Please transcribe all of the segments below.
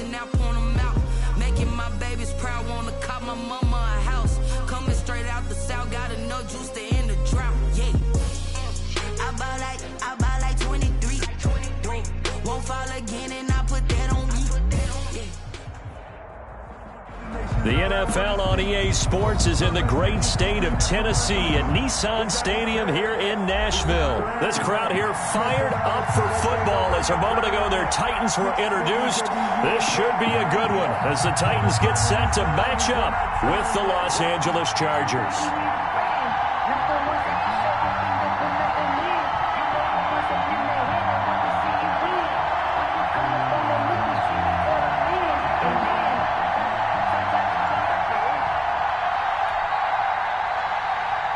and now point them out. Making my babies proud, wanna cop my mama a house. Coming straight out the south, got enough juice to end the drought. Yeah. I buy like 23. Won't fall again and I put that on me. The NFL on EA Sports is in the great state of Tennessee at Nissan Stadium here in Nashville. This crowd here fired up for football as a moment ago their Titans were introduced. This should be a good one as the Titans get set to match up with the Los Angeles Chargers.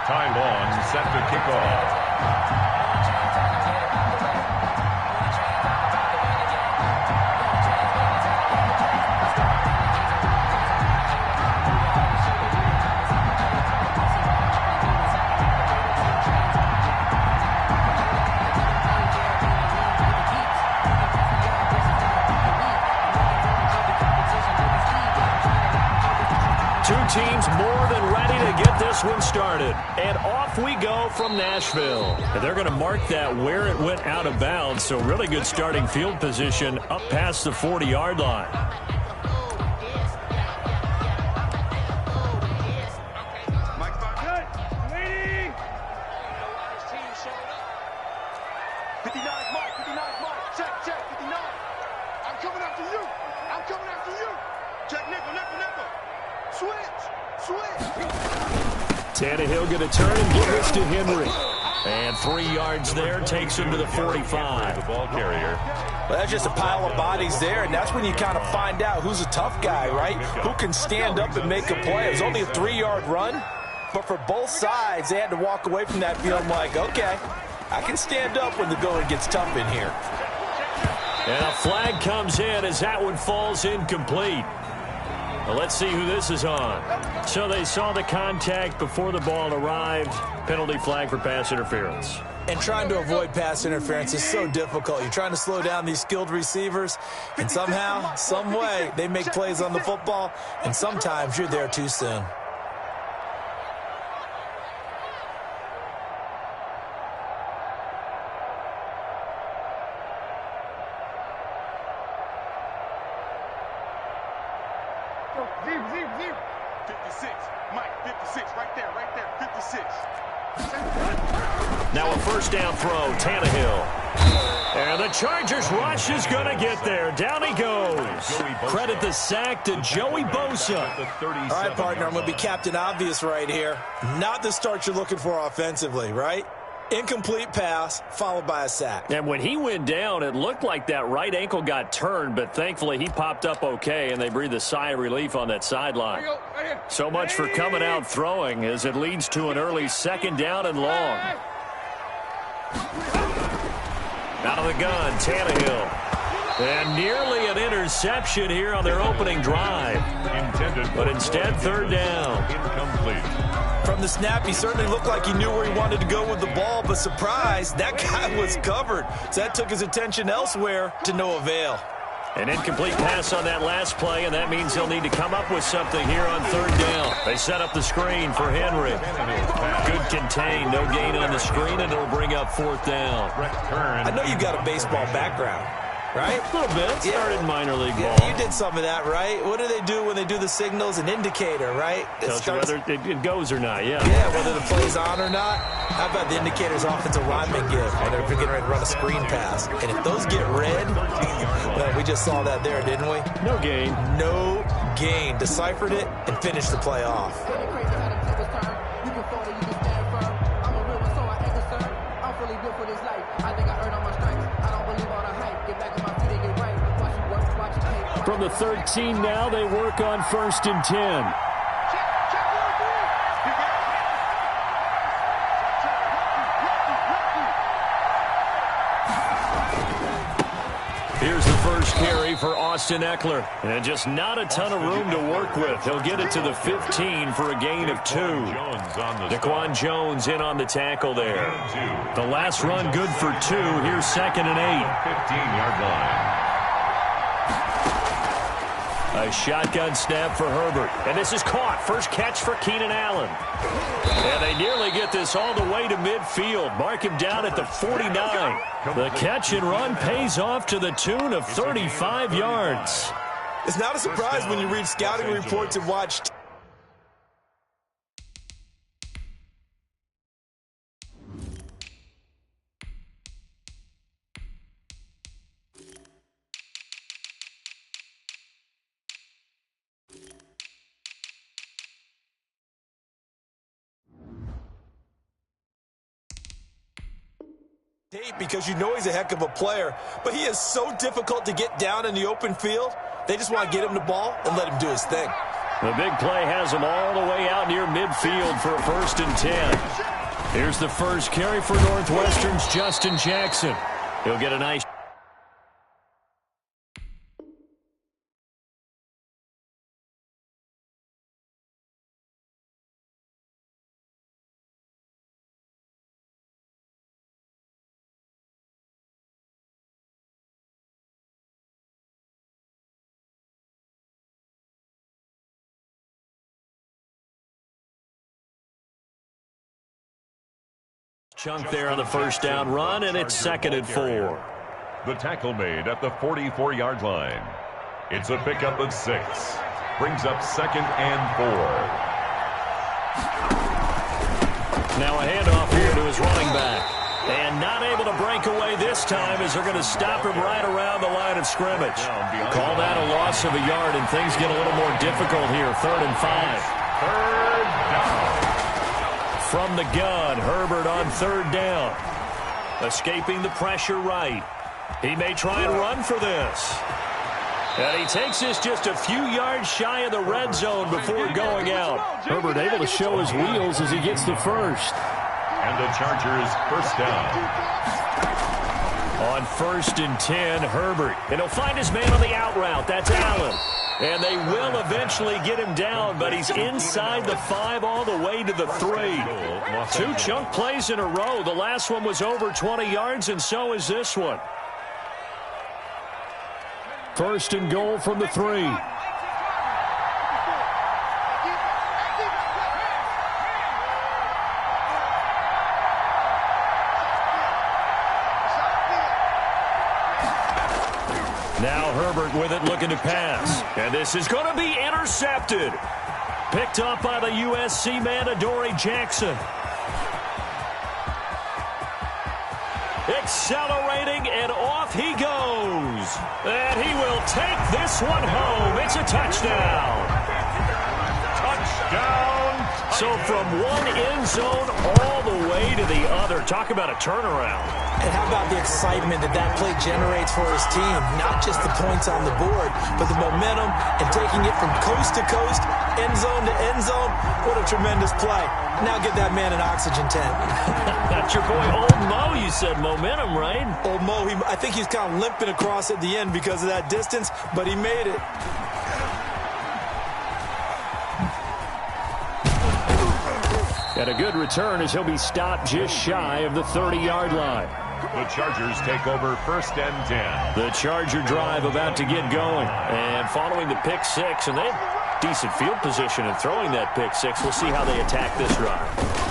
Time on, set to kick off. Two teams more than ready to get this one started. And off we go from Nashville. And they're going to mark that where it went out of bounds. So really good starting field position up past the 40-yard line. Tannehill going to turn and give this to Henry. And 3 yards there, takes him to the 45. The ball carrier. Well, that's just a pile of bodies there, and that's when you kind of find out who's a tough guy, right? Who can stand up and make a play. It was only a 3-yard run, but for both sides, they had to walk away from that feeling like, okay, I can stand up when the going gets tough in here. And a flag comes in as that one falls incomplete. Well, let's see who this is on. So they saw the contact before the ball arrived. Penalty flag for pass interference. And trying to avoid pass interference is so difficult. You're trying to slow down these skilled receivers, and somehow, some way, they make plays on the football, and sometimes you're there too soon. Now a first down throw, Tannehill. And the Chargers rush is going to get there. Down he goes. Credit the sack to Joey Bosa. All right, partner, I'm going to be Captain Obvious right here. Not the start you're looking for offensively, right? Incomplete pass followed by a sack. And when he went down, it looked like that right ankle got turned, but thankfully he popped up okay, and they breathed a sigh of relief on that sideline. So much for coming out throwing as it leads to an early second down and long. Out of the gun, Tannehill. And nearly an interception here on their opening drive. But instead, third down. Incomplete. From the snap, he certainly looked like he knew where he wanted to go with the ball, but surprise, that guy was covered. So that took his attention elsewhere to no avail. An incomplete pass on that last play, and that means they'll need to come up with something here on third down. They set up the screen for Henry. Good contain, no gain on the screen, and it'll bring up fourth down. I know you've got a baseball background, right? A little bit. Started in minor league ball. Yeah, you did some of that, right? What do they do when they do the signals? An indicator, right? Tells you whether it goes or not, yeah. Yeah, whether the play's on or not. How about the indicators offensive linemen give when they're getting ready to run a screen pass? And if those get red, well, we just saw that there, didn't we? No gain. No gain. Deciphered it and finished the play off. From the 13 now, they work on 1st and 10. Here's the first carry for Austin Eckler. And just not a ton of room to work with. He'll get it to the 15 for a gain of 2. Daquan Jones in on the tackle there. The last run good for 2. Here's 2nd and 8. 15-yard line. A shotgun snap for Herbert. And this is caught. First catch for Keenan Allen. And they nearly get this all the way to midfield. Mark him down at the 49. The catch and run pays off to the tune of 35 yards. It's not a surprise when you read scouting reports and watch. Because you know he's a heck of a player, but he is so difficult to get down in the open field. They just want to get him the ball and let him do his thing. The big play has him all the way out near midfield for a 1st and 10. Here's the first carry for Northwestern's Justin Jackson. He'll get a nice... chunk there on the first down run, and it's 2nd and 4. The tackle made at the 44-yard line. It's a pickup of 6. Brings up 2nd and 4. Now a handoff here to his running back. And not able to break away this time as they're going to stop him right around the line of scrimmage. Call that a loss of a yard, and things get a little more difficult here. 3rd and 5. 3rd down. From the gun, Herbert on 3rd down. Escaping the pressure right. He may try and run for this. And he takes this just a few yards shy of the red zone before going out. Herbert able to show his wheels as he gets the first. And the Chargers 1st down. On 1st and 10, Herbert. And he'll find his man on the out route. That's Allen. And they will eventually get him down, but he's inside the 5 all the way to the 3. 2 chunk plays in a row. The last one was over 20 yards, and so is this one. 1st and goal from the 3. Now Herbert with it, looking to pass. And this is going to be intercepted. Picked up by the USC man, Adoree Jackson. Accelerating, and off he goes. And he will take this one home. It's a touchdown. Touchdown. So from one end zone all the way to the other. Talk about a turnaround. And how about the excitement that that play generates for his team? Not just the points on the board, but the momentum and taking it from coast to coast, end zone to end zone. What a tremendous play. Now get that man an oxygen tent. That's your boy Old Mo. You said momentum, right? Old Mo, I think he's kind of limping across at the end because of that distance, but he made it. And a good return as he'll be stopped just shy of the 30-yard line. The Chargers take over 1st and 10. The Charger drive about to get going. And following the pick 6, and they have decent field position in throwing that pick 6. We'll see how they attack this drive.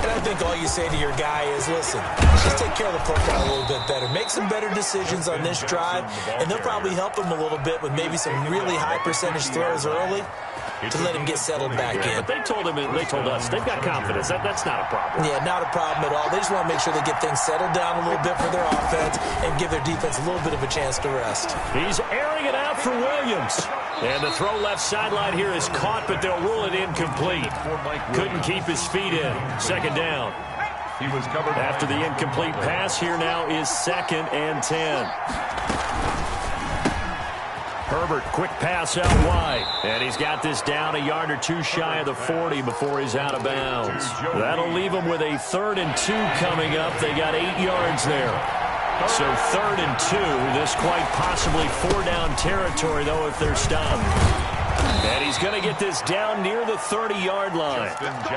And I think all you say to your guy is, listen, just take care of the football a little bit better. Make some better decisions on this drive, and they'll probably help him a little bit with maybe some really high percentage throws early to let him get settled back in. But they told us they've got confidence. That's not a problem. Yeah, not a problem at all. They just want to make sure they get things settled down a little bit for their offense and give their defense a little bit of a chance to rest. He's airing it out for Williams. And the throw left sideline here is caught, but they'll rule it incomplete. Couldn't keep his feet in. 2nd down. He was covered after the incomplete pass. Here now is 2nd and 10. Herbert, quick pass out wide. And he's got this down a yard or 2 shy of the 40 before he's out of bounds. That'll leave him with a 3rd and 2 coming up. They got 8 yards there. So 3rd and 2. This quite possibly 4-down territory, though, if they're stopped. And he's going to get this down near the 30-yard line.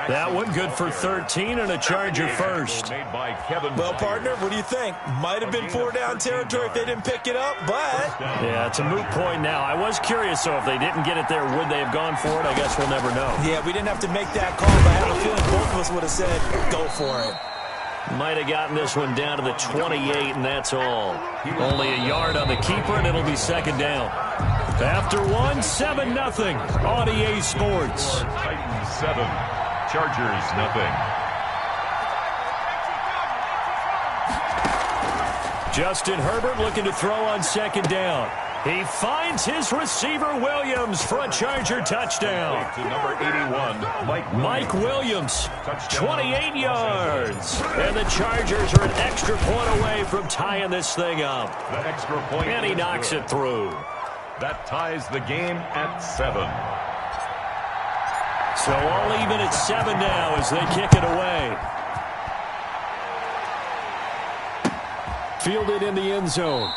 That one good for 13 and a Charger first. Well, partner, what do you think? Might have been 4-down territory if they didn't pick it up, but... Yeah, it's a moot point now. I was curious, so if they didn't get it there, would they have gone for it? I guess we'll never know. Yeah, we didn't have to make that call, but I have a feeling both of us would have said, go for it. Might have gotten this one down to the 28, and that's all. Only a yard on the keeper, and it'll be second down. After one, 7-0 on EA Sports. Titans 7, Chargers 0. Justin Herbert looking to throw on second down. He finds his receiver, Williams, for a Charger touchdown. To number 81, Mike Williams, 28 yards. And the Chargers are an extra point away from tying this thing up. The extra point. And he knocks it through. That ties the game at 7. So all even at 7 now as they kick it away. Fielded in the end zone.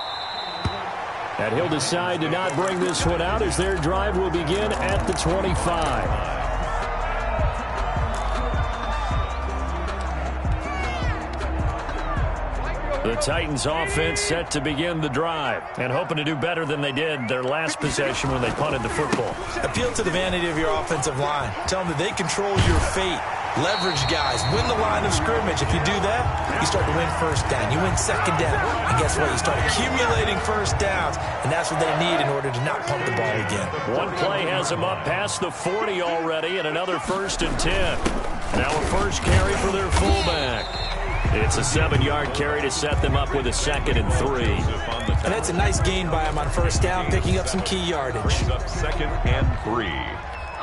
And he'll decide to not bring this one out as their drive will begin at the 25. The Titans offense set to begin the drive and hoping to do better than they did their last possession when they punted the football. Appeal to the vanity of your offensive line. Tell them that they control your fate. Leverage guys. Win the line of scrimmage. If you do that, you start to win first down. You win second down. And guess what? You start accumulating first downs. And that's what they need in order to not pump the ball again. One play has them up past the 40 already and another 1st and 10. Now a first carry for their fullback. It's a 7-yard carry to set them up with a 2nd and 3. And that's a nice gain by him on first down, picking up some key yardage. 2nd and 3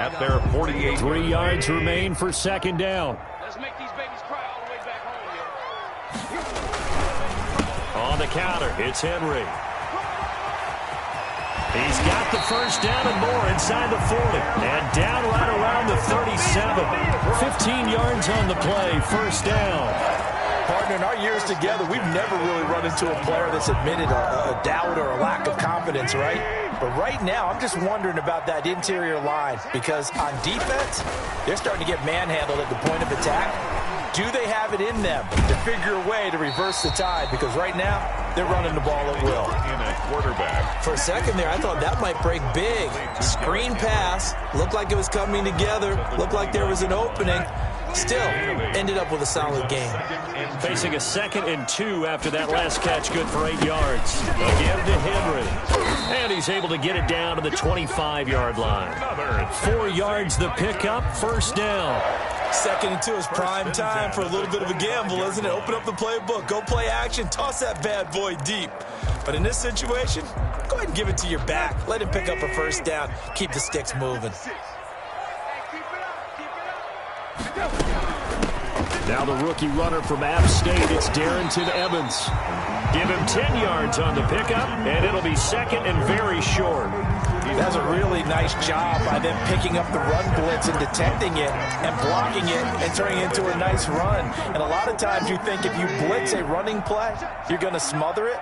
at their 48. 3 yards remain for second down. Let's make these babies cry all the way back home here. On the counter, it's Henry. He's got the first down and more inside the 40. And down right around the 37. 15 yards on the play, first down. Partner, in our years together, we've never really run into a player that's admitted a doubt or a lack of confidence, right? But right now, I'm just wondering about that interior line because on defense, they're starting to get manhandled at the point of attack. Do they have it in them to figure a way to reverse the tide? Because right now, they're running the ball at will. Quarterback. For a second there, I thought that might break big. Screen pass. Looked like it was coming together. Looked like there was an opening. Still, ended up with a solid game. Facing a 2nd and 2 after that last catch, good for 8 yards. Again to Henry. And he's able to get it down to the 25-yard line. 4 yards the pickup, first down. 2nd and 2 is prime time for a little bit of a gamble, isn't it? Open up the playbook, go play action, toss that bad boy deep. But in this situation, go ahead and give it to your back. Let him pick up a first down. Keep the sticks moving. Now the rookie runner from App State, it's Darrington Evans. Give him 10 yards on the pickup, and it'll be 2nd and very short. That's a really nice job by them picking up the run blitz and detecting it and blocking it and turning it into a nice run. And a lot of times you think if you blitz a running play, you're going to smother it.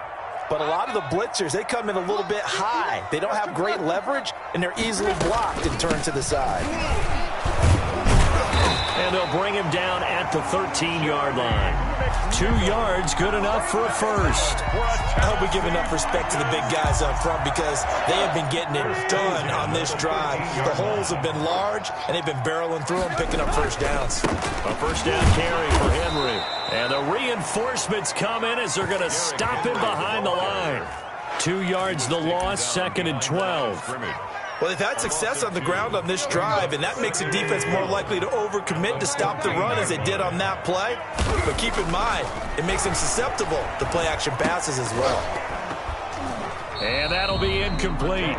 But a lot of the blitzers, they come in a little bit high. They don't have great leverage, and they're easily blocked and turned to the side. And they'll bring him down at the 13-yard line. 2 yards, good enough for a first. I hope we give enough respect to the big guys up front because they have been getting it done on this drive. The holes have been large, and they've been barreling through them, picking up first downs. A first down carry for Henry. And the reinforcements come in as they're going to stop him behind the line. 2 yards the loss, 2nd and 12. Well, they've had success on the ground on this drive, and that makes a defense more likely to overcommit to stop the run as they did on that play. But keep in mind, it makes them susceptible to play-action passes as well. And that'll be incomplete.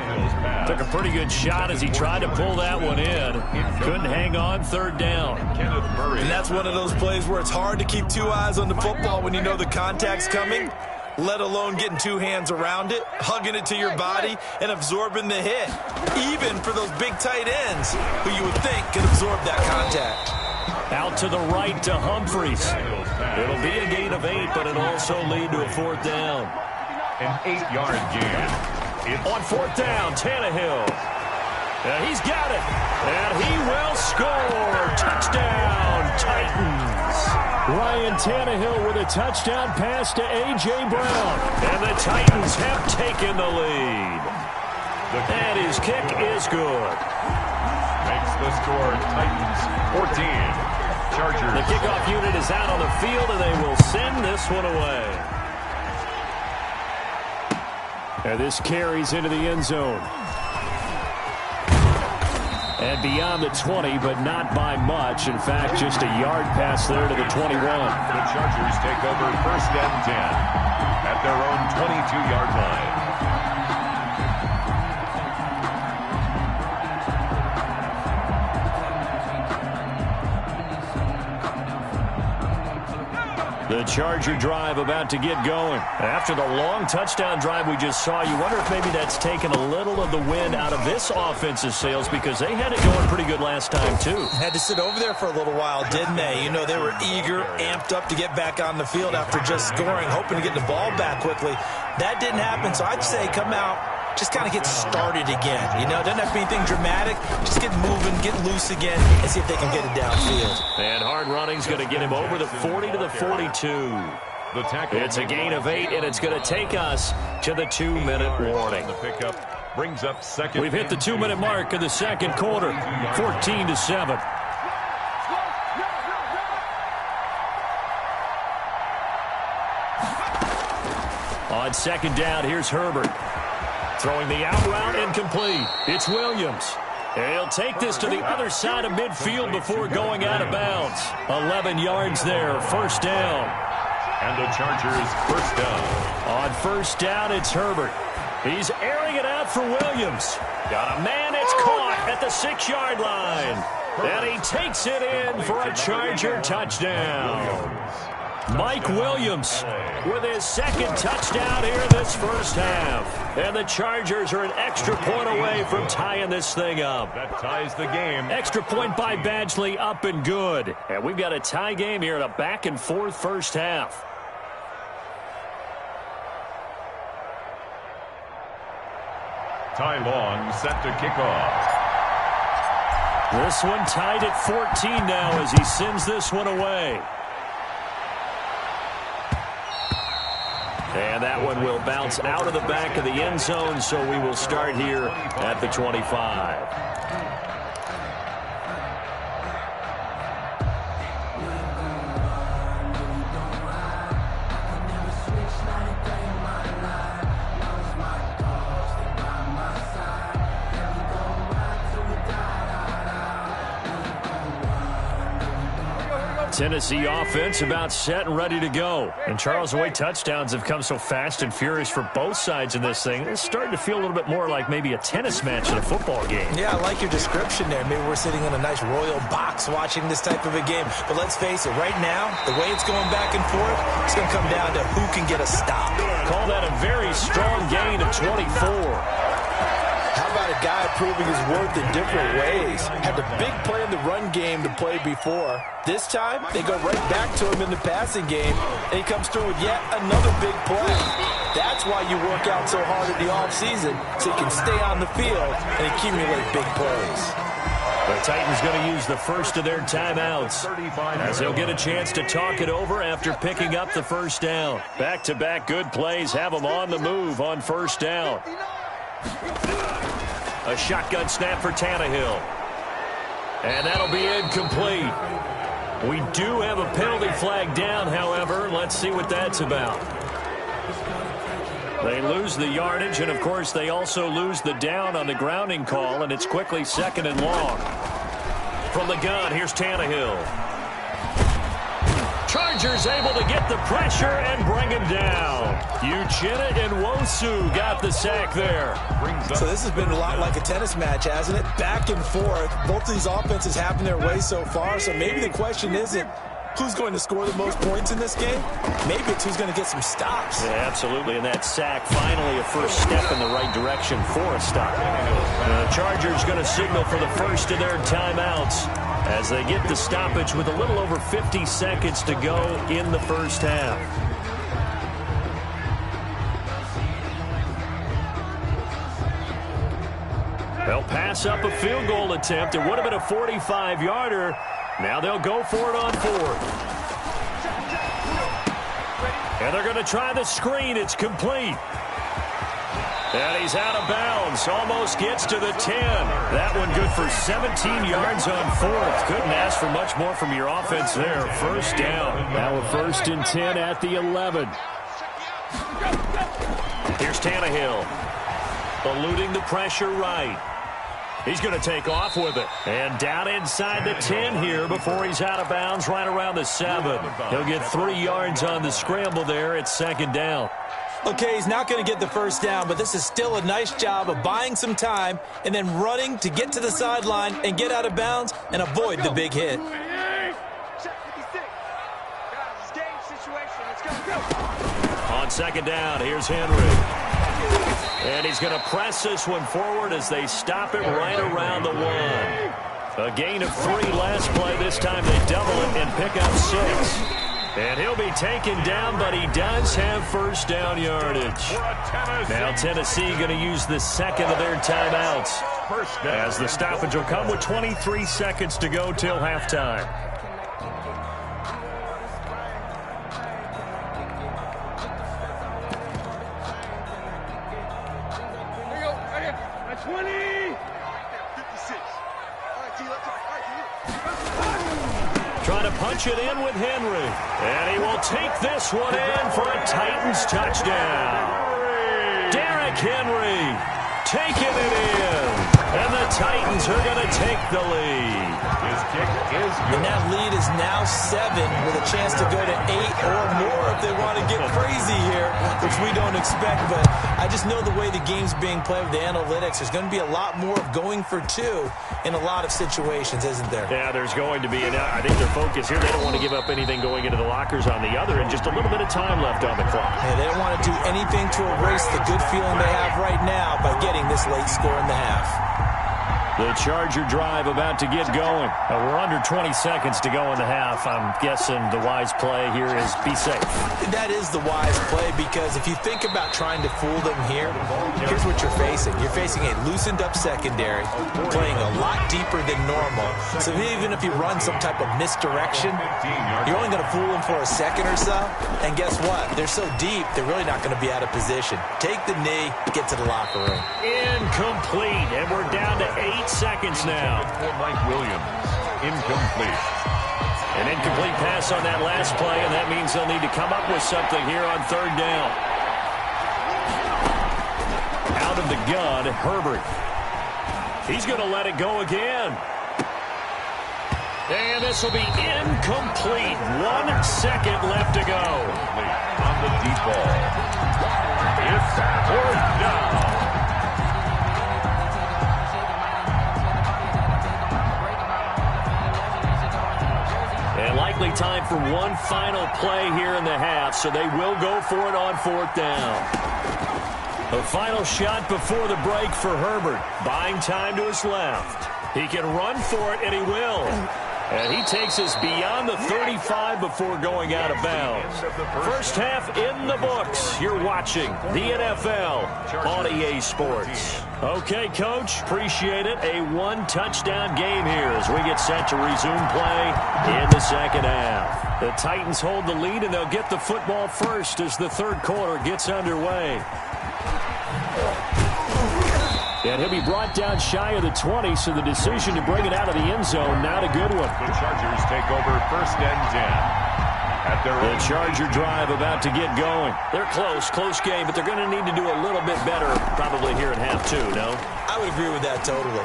Took a pretty good shot as he tried to pull that one in. Couldn't hang on, 3rd down. And that's one of those plays where it's hard to keep 2 eyes on the football when you know the contact's coming, let alone getting 2 hands around it, hugging it to your body, and absorbing the hit. Even for those big tight ends who you would think can absorb that contact. Out to the right to Humphries. It'll be a gain of 8, but it'll also lead to a 4th down. An 8-yard gain. On 4th down, Tannehill. He's got it. And he will score. Touchdown, Titans. Ryan Tannehill with a touchdown pass to A.J. Brown. And the Titans have taken the lead. And his kick is good. Makes the score Titans 14. Chargers. The kickoff unit is out on the field, and they will send this one away. And this carries into the end zone. And beyond the 20, but not by much. In fact, just a yard pass there to the 21. The Chargers take over 1st and 10 at their own 22-yard line. The Charger drive about to get going. After the long touchdown drive we just saw, you wonder if maybe that's taken a little of the wind out of this offense's sails, because they had it going pretty good last time, too. Had to sit over there for a little while, didn't they? You know, they were eager, amped up to get back on the field after just scoring, hoping to get the ball back quickly. That didn't happen, so I'd say come out, just kind of get started again. You know, it doesn't have to be anything dramatic. Just get moving, get loose again, and see if they can get it downfield. And hard running's going to get him over the 40 to the 42. The tackle. It's a gain of 8, and it's going to take us to the 2-minute warning. The pickup brings up second. We've hit the 2-minute mark in the second quarter, 14-7. On second down, here's Herbert. Throwing the out route incomplete. It's Williams. He'll take this to the other side of midfield before going out of bounds. 11 yards there, first down. And the Chargers first down. On first down, it's Herbert. He's airing it out for Williams. Got a man, it's caught at the 6-yard line. And he takes it in for a Charger touchdown. Mike Williams with his second touchdown here this first half. And the Chargers are an extra point away from tying this thing up. That ties the game. Extra point by Badgley, up and good. And we've got a tie game here in a back-and-forth first half. Ty Long set to kick off. This one tied at 14 now as he sends this one away. And that one will bounce out of the back of the end zone, so we will start here at the 25. Tennessee offense about set and ready to go. And Charles, the way touchdowns have come so fast and furious for both sides in this thing, it's starting to feel a little bit more like maybe a tennis match in a football game. Yeah, I like your description there. Maybe we're sitting in a nice royal box watching this type of a game. But let's face it, right now, the way it's going back and forth, it's going to come down to who can get a stop. Call that a very strong gain of 24. How about a guy proving his worth in different ways? Had the big play in the run game to play before. This time, they go right back to him in the passing game, and he comes through with yet another big play. That's why you work out so hard in the offseason, so you can stay on the field and accumulate big plays. The Titans going to use the first of their timeouts as they'll get a chance to talk it over after picking up the first down. Back-to-back good plays have them on the move on first down. A shotgun snap for Tannehill. And that'll be incomplete. We do have a penalty flag down, however. Let's see what that's about. They lose the yardage, and, of course, they also lose the down on the grounding call, and it's quickly 2nd and long. From the gun, here's Tannehill. Chargers able to get the pressure and bring him down. Uchenna and Nwosu got the sack there. So this has been a lot like a tennis match, hasn't it? Back and forth. Both of these offenses having their way so far, so maybe the question isn't who's going to score the most points in this game. Maybe it's who's going to get some stops. Yeah, absolutely, and that sack finally a first step in the right direction for a stop. The Chargers going to signal for the first of their timeouts as they get the stoppage with a little over 50 seconds to go in the first half. Well, They'll pass up a field goal attempt. It would have been a 45-yarder. Now they'll go for it on 4th. And they're going to try the screen. It's complete. And he's out of bounds. Almost gets to the 10. That one good for 17 yards on 4th. Couldn't ask for much more from your offense there. First down. Now a 1st and 10 at the 11. Here's Tannehill. Eluding the pressure right. He's going to take off with it. And down inside the 10 here before he's out of bounds right around the 7. He'll get 3 yards on the scramble there. It's 2nd down. Okay, he's not going to get the first down, but this is still a nice job of buying some time and then running to get to the sideline and get out of bounds and avoid the big hit. On 2nd down, here's Henry. And he's going to press this one forward as they stop it right around the 1. A gain of 3 last play. This time they double it and pick up 6. And he'll be taken down, but he does have first down yardage. Now Tennessee going to use the 2nd of their timeouts, as the stoppage will come with 23 seconds to go till halftime. Trying to punch it in with Henry. And he will take this one in for a Titans touchdown. Derrick Henry taking it in. And the Titans are going to take the lead. His kick is good. And that lead is now 7 with a chance to go to 8 or more if they want to get crazy here, which we don't expect. But I just know the way the game's being played with the analytics, there's going to be a lot more of going for 2 in a lot of situations, isn't there? Yeah, there's going to be. And I think their focus here, they don't want to give up anything going into the lockers on the other, and just a little bit of time left on the clock. Yeah, they don't want to do anything to erase the good feeling they have right now by getting this late score in the half. The Charger drive about to get going. We're under 20 seconds to go in the half. I'm guessing the wise play here is be safe. That is the wise play, because if you think about trying to fool them here, here's what you're facing. You're facing a loosened up secondary, playing a lot deeper than normal. So even if you run some type of misdirection, you're only going to fool them for a second or so. And guess what? They're so deep, they're really not going to be out of position. Take the knee, get to the locker room. Incomplete, and we're down to 8 seconds now. Mike Williams, incomplete. An incomplete pass on that last play, and that means they'll need to come up with something here on 3rd down. Out of the gun, Herbert. He's going to let it go again. And this will be incomplete. 1 second left to go. On the deep ball. It's 4th down. And likely time for one final play here in the half, so they will go for it on 4th down. A final shot before the break for Herbert. Buying time to his left. He can run for it, and he will. And he takes us beyond the 35 before going out of bounds. First half in the books. You're watching the NFL on EA Sports. Okay, Coach, appreciate it. A 1-touchdown game here as we get set to resume play in the 2nd half. The Titans hold the lead, and they'll get the football first as the 3rd quarter gets underway. And he'll be brought down shy of the 20, so the decision to bring it out of the end zone, not a good one. The Chargers take over 1st and 10. The Charger drive about to get going. They're close game, but they're going to need to do a little bit better probably here in half 2, no? I would agree with that totally.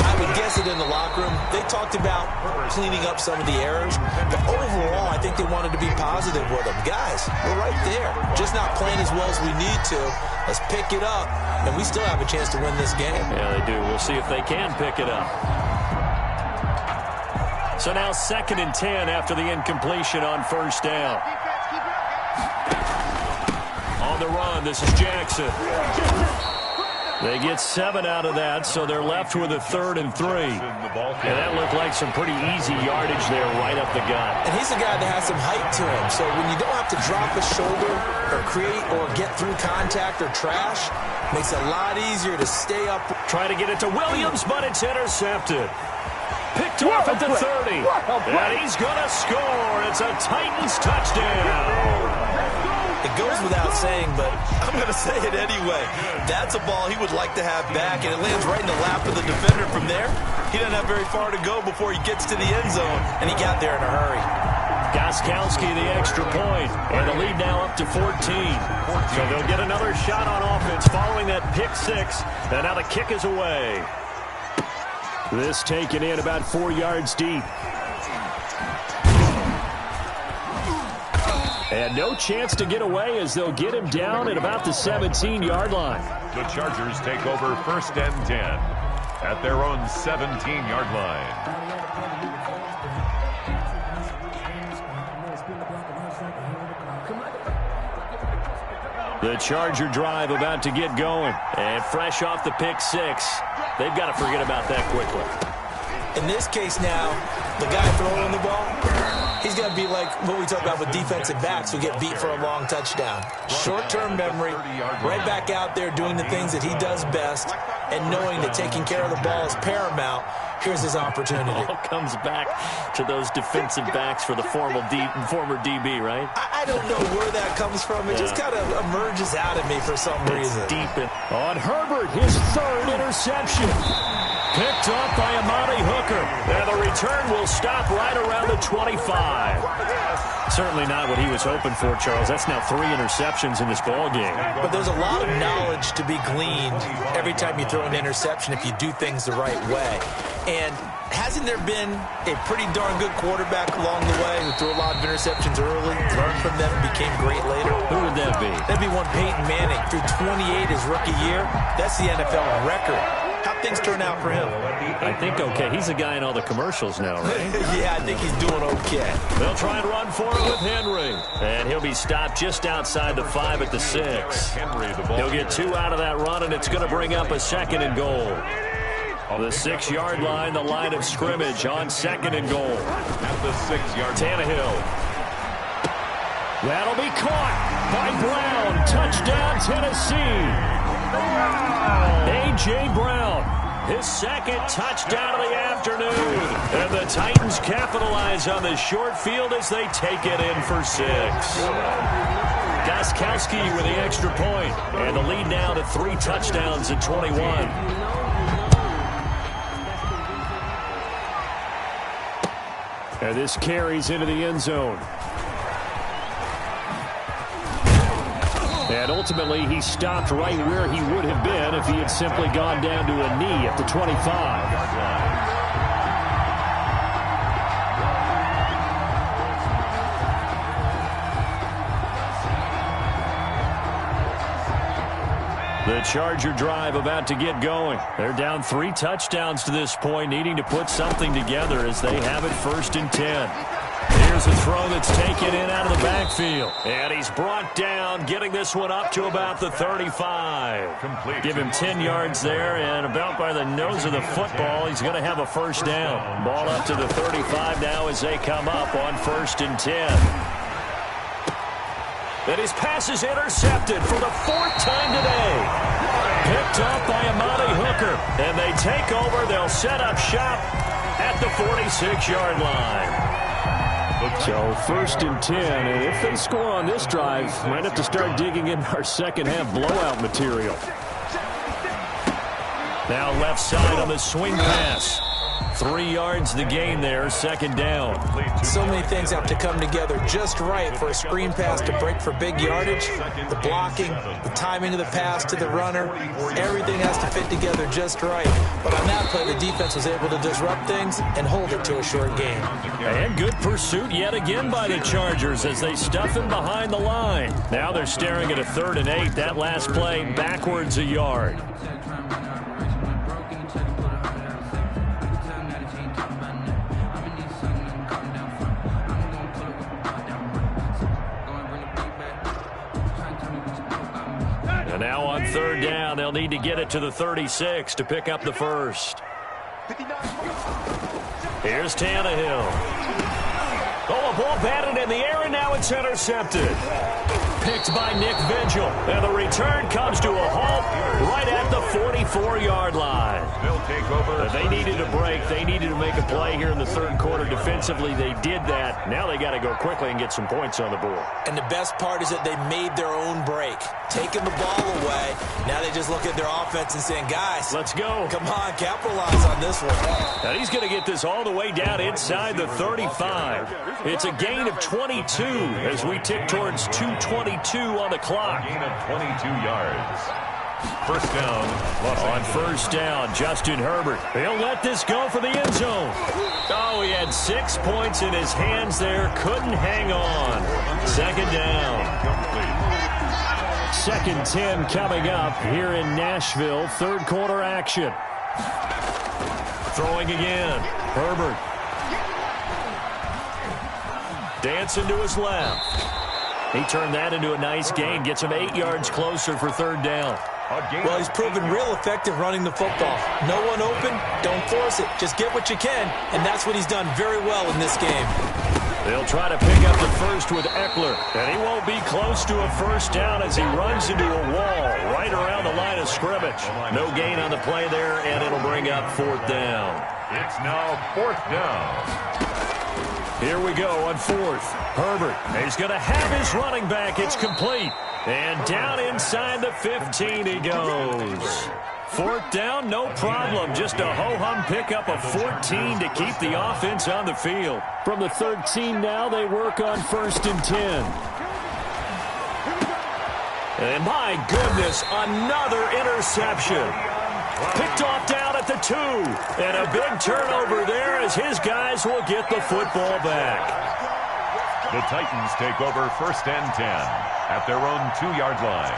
I would guess it in the locker room. They talked about cleaning up some of the errors, but overall, I think they wanted to be positive with them. Guys, we're right there. Just not playing as well as we need to. Let's pick it up, and we still have a chance to win this game. Yeah, they do. We'll see if they can pick it up. So now 2nd and 10 after the incompletion on 1st down. On the run, this is Jackson. They get 7 out of that, so they're left with a 3rd and 3. And that looked like some pretty easy yardage there right up the gut. And he's a guy that has some height to him, so when you don't have to drop a shoulder or create or get through contact or trash, makes it a lot easier to stay up. Try to get it to Williams, but it's intercepted. Picked off at the 30. And he's going to score. It's a Titans touchdown. It goes without saying, but I'm going to say it anyway. That's a ball he would like to have back, and it lands right in the lap of the defender from there. He doesn't have very far to go before he gets to the end zone, and he got there in a hurry. Gostkowski the extra point, and the lead now up to 14. So they'll get another shot on offense following that pick 6, and now the kick is away. This taken in about 4 yards deep. And no chance to get away as they'll get him down at about the 17-yard line. The Chargers take over 1st and 10 at their own 17-yard line. The Charger drive about to get going. And fresh off the pick 6, they've got to forget about that quickly. In this case now, the guy throwing the ball, he's got to be like what we talk about with defensive backs who get beat for a long touchdown. Short-term memory, right back out there doing the things that he does best, and knowing that taking care of the ball is paramount. Here's his opportunity. All comes back to those defensive backs for the former DB, right? I don't know where that comes from. It just kind of emerges out of me for some reason. Deep in. On Herbert, his 3rd interception. Picked off by Amani Hooker. And the return will stop right around the 25. Certainly not what he was hoping for, Charles. That's now 3 interceptions in this ball game. But there's a lot of knowledge to be gleaned every time you throw an interception if you do things the right way. And hasn't there been a pretty darn good quarterback along the way who threw a lot of interceptions early, learned from them, and became great later? Who would that be? That'd be one Peyton Manning. Threw 28 his rookie year. That's the NFL record. How'd things turn out for him? I think okay. He's a guy in all the commercials now, right? Yeah, I think he's doing okay. They'll try and run for it with Henry. And he'll be stopped just outside the 5 at the 6. He'll get 2 out of that run, and it's going to bring up a 2nd and goal. The 6-yard line, the line of scrimmage on 2nd and goal. At the 6-yard Tannehill. That'll be caught by Brown. Touchdown, Tennessee. A.J. Brown, his 2nd touchdown of the afternoon. And the Titans capitalize on the short field as they take it in for 6. Gostkowski with the extra point. And the lead now to 3 touchdowns at 21. And this carries into the end zone. And ultimately, he stopped right where he would have been if he had simply gone down to a knee at the 25. The Charger drive about to get going. They're down 3 touchdowns to this point, needing to put something together as they have it 1st and 10. Here's a throw that's taken in out of the backfield. And he's brought down, getting this one up to about the 35. Complete. Give him 10 yards there, and about by the nose of the football, he's going to have a 1st down. Ball up to the 35 now as they come up on 1st and 10. And his pass is intercepted for the 4th time today. Picked off by Amani Hooker. And they take over. They'll set up shop at the 46-yard line. So 1st and 10. And if they score on this drive, might have to start digging in our second-half blowout material. Now left side on the swing pass. 3 yards the gain there, 2nd down. So many things have to come together just right for a screen pass to break for big yardage. The blocking, the timing of the pass to the runner, everything has to fit together just right. But on that play, the defense was able to disrupt things and hold it to a short game. And good pursuit yet again by the Chargers as they stuff him behind the line. Now they're staring at a 3rd and 8. That last play backwards a yard. And now on third down, they'll need to get it to the 36 to pick up the first. Here's Tannehill. Oh, a ball batted in the air, and now it's intercepted. Picked by Nick Vigil. And the return comes to a halt right at the 44-yard line. They'll take over. They needed a break. They needed to make a play here in the third quarter. Defensively, they did that. Now they got to go quickly and get some points on the board. And the best part is that they made their own break. Taking the ball away. Now they just look at their offense and saying, guys, let's go. Come on, capitalize on this one. Now he's going to get this all the way down inside the 35. It's a gain of 22 as we tick towards 2:22 on the clock. Gain of 22 yards. First down. On first down, Justin Herbert. He'll let this go for the end zone. Oh, he had 6 points in his hands there. Couldn't hang on. Second down. Second 10 coming up here in Nashville. Third quarter action. Throwing again. Herbert. Dancing to his left. He turned that into a nice gain. Gets him 8 yards closer for third down. Well, he's proven real effective running the football. No one open, don't force it. Just get what you can, and that's what he's done very well in this game. They'll try to pick up the first with Eckler, and he won't be close to a first down as he runs into a wall right around the line of scrimmage. No gain on the play there, and it'll bring up fourth down. It's now fourth down. Here we go on fourth. Herbert, he's going to have his running back. It's complete. And down inside the 15 he goes. Fourth down, no problem. Just a ho-hum pickup of 14 to keep the offense on the field. From the 13 now, they work on first and 10. And my goodness, another interception. Picked off down at the 2. And a big turnover there as his guys will get the football back. The Titans take over first and 10 at their own 2-yard line.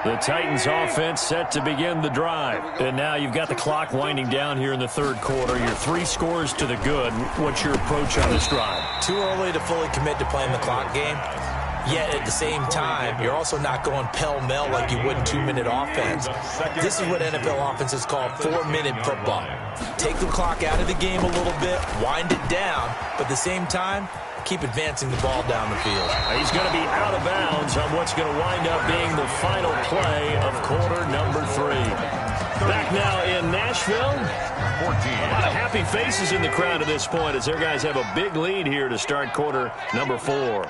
The Titans offense set to begin the drive. And now you've got the clock winding down here in the third quarter. Your 3 scores to the good. What's your approach on this drive? Too early to fully commit to playing the clock game. Yet at the same time, you're also not going pell-mell like you would in 2-minute offense. This is what NFL offenses call 4-minute football. Take the clock out of the game a little bit, wind it down, but at the same time, keep advancing the ball down the field. He's going to be out of bounds on what's going to wind up being the final play of quarter number 3. Back now in Nashville. 14. A lot of happy faces in the crowd at this point as their guys have a big lead here to start quarter number 4.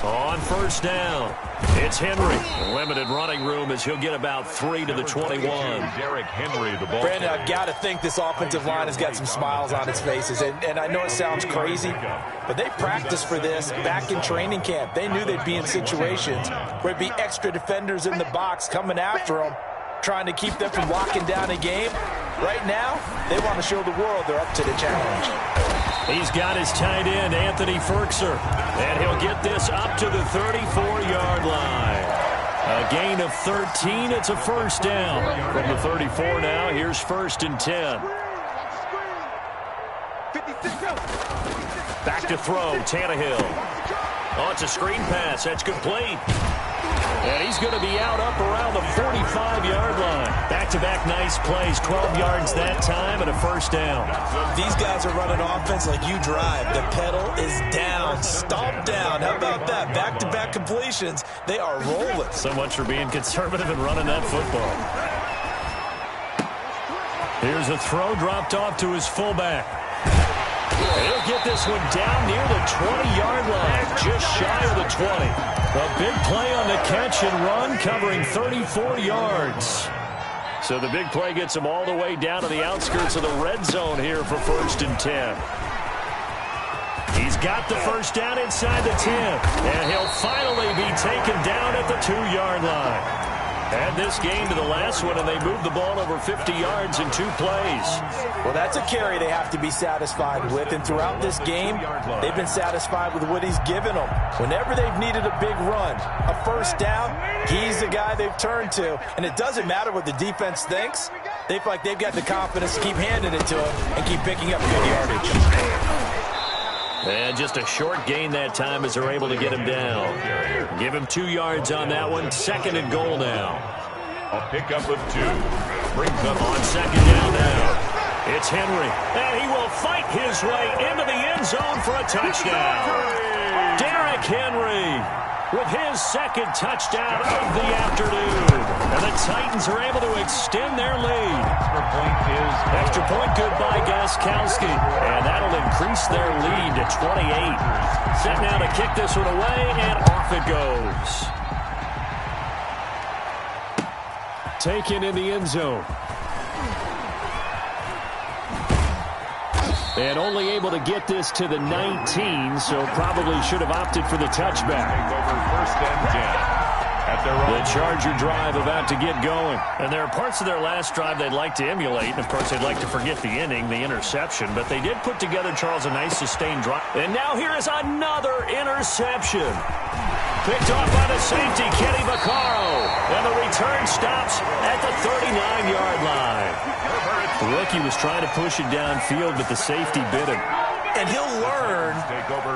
On first down, it's Henry. Limited running room as he'll get about 3 to the 21. Derrick Henry, the ball. Brandon, I've got to think this offensive line has got some smiles on its faces. And I know it sounds crazy, but they practiced for this back in training camp. They knew they'd be in situations where it'd be extra defenders in the box coming after them, trying to keep them from locking down a game. Right now, they want to show the world they're up to the challenge. He's got his tight end, Anthony Ferkser, and he'll get this up to the 34-yard line. A gain of 13. It's a first down. From the 34 now, here's first and 10. Back to throw, Tannehill. Oh, it's a screen pass. That's complete. And he's going to be out up around the 45-yard line. Back-to-back nice plays, 12 yards that time and a first down. These guys are running offense like you drive. The pedal is down, stomp down. How about that? Back-to-back completions. They are rolling. So much for being conservative and running that football. Here's a throw dropped off to his fullback. He'll get this one down near the 20-yard line, just shy of the 20. A big play on the catch and run, covering 34 yards. So the big play gets him all the way down to the outskirts of the red zone here for first and 10. He's got the first down inside the 10, and he'll finally be taken down at the 2-yard line. Add this game to the last one, and they moved the ball over 50 yards in 2 plays. Well, that's a carry they have to be satisfied with, and throughout this game, they've been satisfied with what he's given them. Whenever they've needed a big run, a first down, he's the guy they've turned to, and it doesn't matter what the defense thinks. They feel like they've got the confidence to keep handing it to him and keep picking up good yardage. And just a short gain that time as they're able to get him down. Give him 2 yards on that one. 2nd and goal now. A pickup of 2. Brings up on 2nd down now. It's Henry, and he will fight his way into the end zone for a touchdown. Derrick Henry with his 2nd touchdown of the afternoon. And the Titans are able to extend their lead. Extra point good by Gostkowski. And that'll increase their lead to 28. Set now to kick this one away, and off it goes. Taken in the end zone. And only able to get this to the 19, so probably should have opted for the touchback. The Charger drive about to get going. And there are parts of their last drive they'd like to emulate. And, of course, they'd like to forget the inning, the interception. But they did put together, Charles, a nice sustained drive. And now here is another interception. Picked off by the safety, Kenny Vaccaro. And the return stops at the 39-yard line. The rookie was trying to push it downfield, but the safety bit him. And he'll learn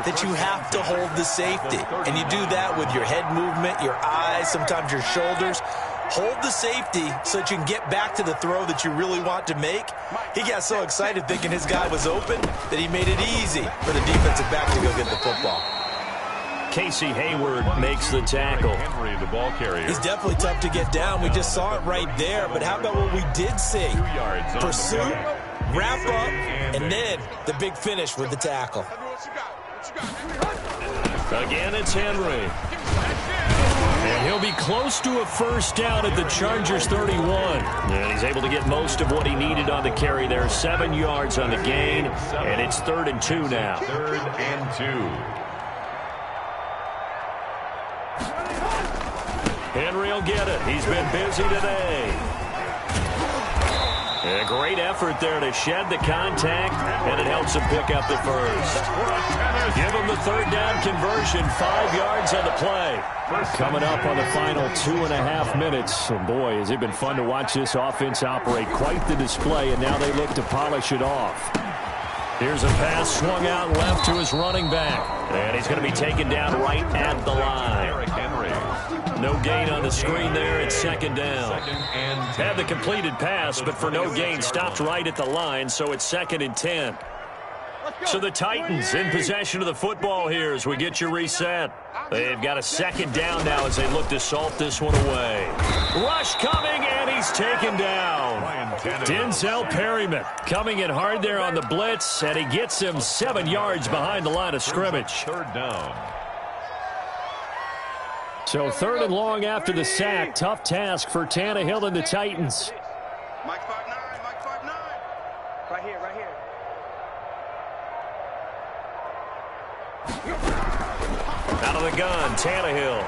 that you have to hold the safety. And you do that with your head movement, your eyes, sometimes your shoulders. Hold the safety so that you can get back to the throw that you really want to make. He got so excited thinking his guy was open that he made it easy for the defensive back to go get the football. Casey Hayward makes the tackle. Henry, the ball carrier. He's definitely tough to get down. We just saw it right there. But how about what we did see? Pursuit, wrap up, and then the big finish with the tackle. Again, it's Henry. And he'll be close to a first down at the Chargers 31. And he's able to get most of what he needed on the carry there. 7 yards on the gain. And it's 3rd and 2 now. 3rd and 2. Henry will get it. He's been busy today. A great effort there to shed the contact, and it helps him pick up the first. Give him the 3rd down conversion, 5 yards on the play. Coming up on the final 2.5 minutes. And boy, has it been fun to watch this offense operate. Quite the display, and now they look to polish it off. Here's a pass swung out left to his running back. And he's going to be taken down right at the line. No gain on the screen there. It's 2nd down. Had the completed pass, but for no gain, stopped right at the line, so it's 2nd and 10. So the Titans in possession of the football here as we get you reset. They've got a 2nd down now as they look to salt this one away. Rush coming, and he's taken down. Denzel Perryman coming in hard there on the blitz, and he gets him 7 yards behind the line of scrimmage. 3rd down. So 3rd and long after the sack. Tough task for Tannehill and the Titans. Mike 5'9", Mike 5'9". Right here, right here. Out of the gun, Tannehill.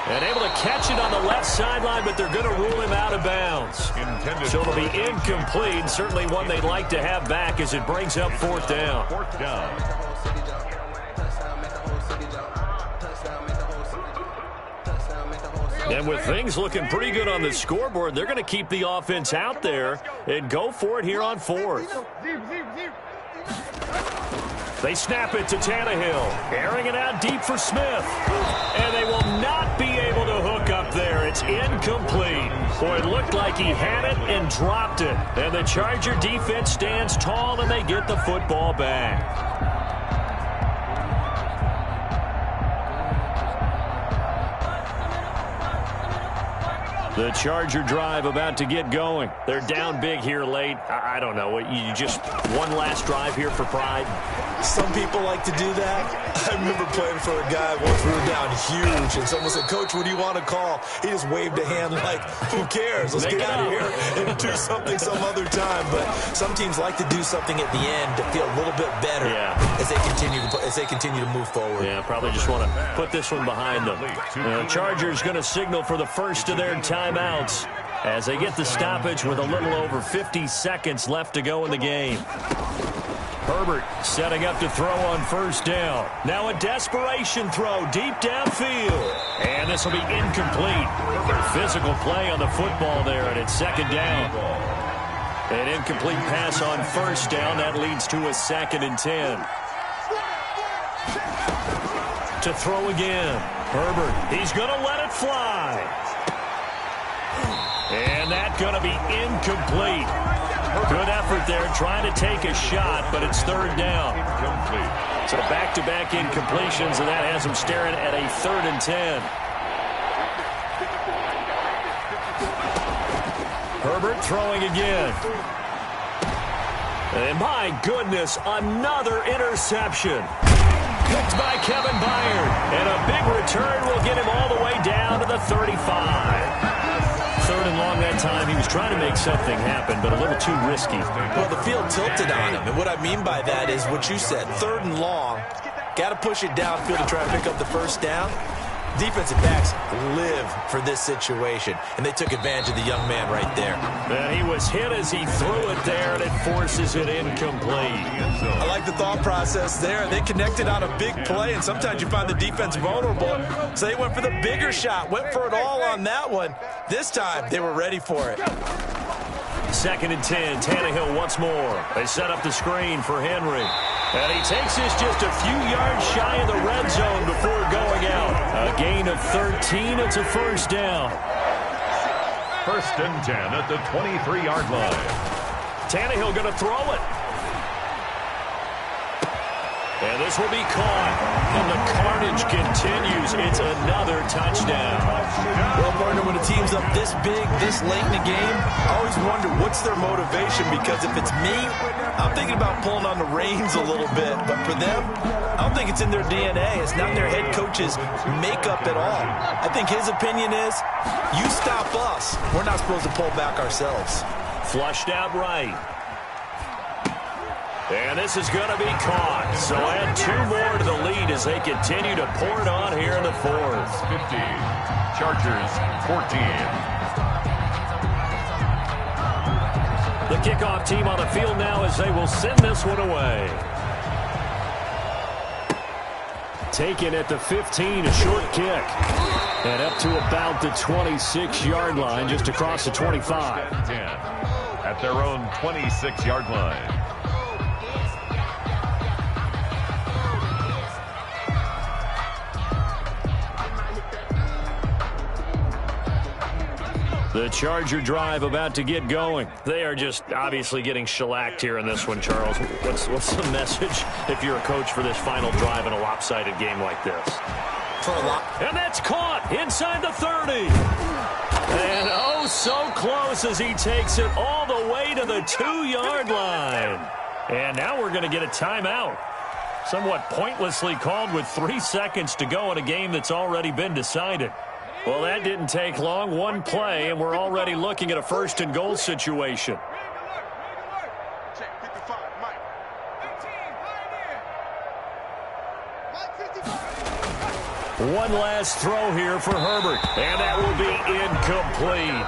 And able to catch it on the left sideline, but they're going to rule him out of bounds. So it'll be incomplete. Certainly one they'd like to have back as it brings up 4th down. 4th down. And with things looking pretty good on the scoreboard, they're going to keep the offense out there and go for it here on 4th. They snap it to Tannehill, airing it out deep for Smith. And they will not be able to hook up there. It's incomplete. Boy, it looked like he had it and dropped it. And the Charger defense stands tall, and they get the football back. The Charger drive about to get going. They're down big here late. I don't know. You just one last drive here for pride? Some people like to do that. I remember playing for a guy once we were down huge, and someone said, "Coach, what do you want to call?" He just waved a hand like, who cares? Let's get out of here and do something some other time. But some teams like to do something at the end to feel a little bit better as they continue to move forward. Yeah, probably just want to put this one behind them. The Chargers going to signal for the first of their timeouts as they get the stoppage with a little over 50 seconds left to go in the game. Herbert setting up to throw on 1st down. Now a desperation throw deep downfield. And this will be incomplete. Physical play on the football there, and it's 2nd down. An incomplete pass on first down. That leads to a 2nd and 10. To throw again. Herbert, he's going to let it fly. And that's going to be incomplete. Good effort there trying to take a shot, but it's 3rd down. So back-to-back incompletions, and that has him staring at a 3rd and 10. Herbert throwing again. And my goodness, another interception. Picked by Kevin Byard. And a big return will get him all the way down to the 35. 3rd and long that time. He was trying to make something happen, but a little too risky. Well, the field tilted on him, and what I mean by that is what you said, 3rd and long. Got to push it downfield to try and pick up the first down. Defensive backs live for this situation, and they took advantage of the young man right there. And he was hit as he threw it there, and it forces it incomplete. I like the thought process there. They connected on a big play, and sometimes you find the defense vulnerable, so they went for the bigger shot, went for it all on that one. This time, they were ready for it. 2nd and 10, Tannehill once more. They set up the screen for Henry. And he takes this just a few yards shy of the red zone before going out. A gain of 13. It's a 1st down. 1st and 10 at the 23-yard line. Tannehill going to throw it. And this will be caught. And the carnage continues. It's another touchdown. Well, partner, when a team's up this big, this late in the game, I always wonder what's their motivation, because if it's me, I'm thinking about pulling on the reins a little bit. But for them, I don't think it's in their DNA. It's not in their head coach's makeup at all. I think his opinion is, you stop us. We're not supposed to pull back ourselves. Flushed out right. And this is going to be caught. So add 2 more to the lead as they continue to pour it on here in the 4th. 15. Chargers 14. The kickoff team on the field now as they will send this one away. Taken at the 15, a short kick. And up to about the 26-yard line, just across the 25. 10 at their own 26-yard line. The Charger drive about to get going. They are just obviously getting shellacked here in this one, Charles. What's the message if you're a coach for this final drive in a lopsided game like this? And that's caught inside the 30. And oh, so close as he takes it all the way to the 2-yard line. And now we're going to get a timeout. Somewhat pointlessly called with 3 seconds to go in a game that's already been decided. Well, that didn't take long. 1 play, and we're already looking at a 1st and goal situation. One last throw here for Herbert, and that will be incomplete.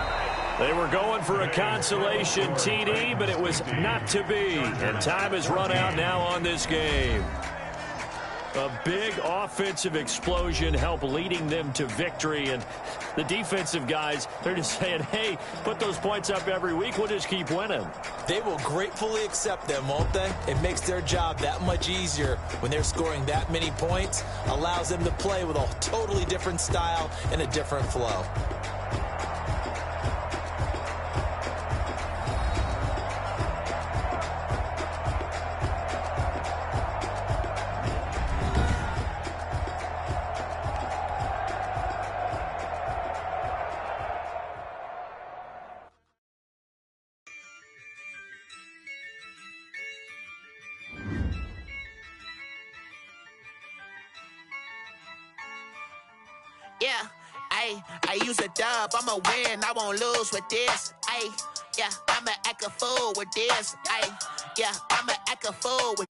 They were going for a consolation TD, but it was not to be. And time has run out now on this game. A big offensive explosion helped leading them to victory. And the defensive guys, they're just saying, hey, put those points up every week. We'll just keep winning. They will gratefully accept them, won't they? It makes their job that much easier when they're scoring that many points. Allows them to play with a totally different style and a different flow. Yeah, I use a dub, I'ma win, I won't lose with this. Yeah, I'ma act a fool with this. Yeah, I'ma act a fool with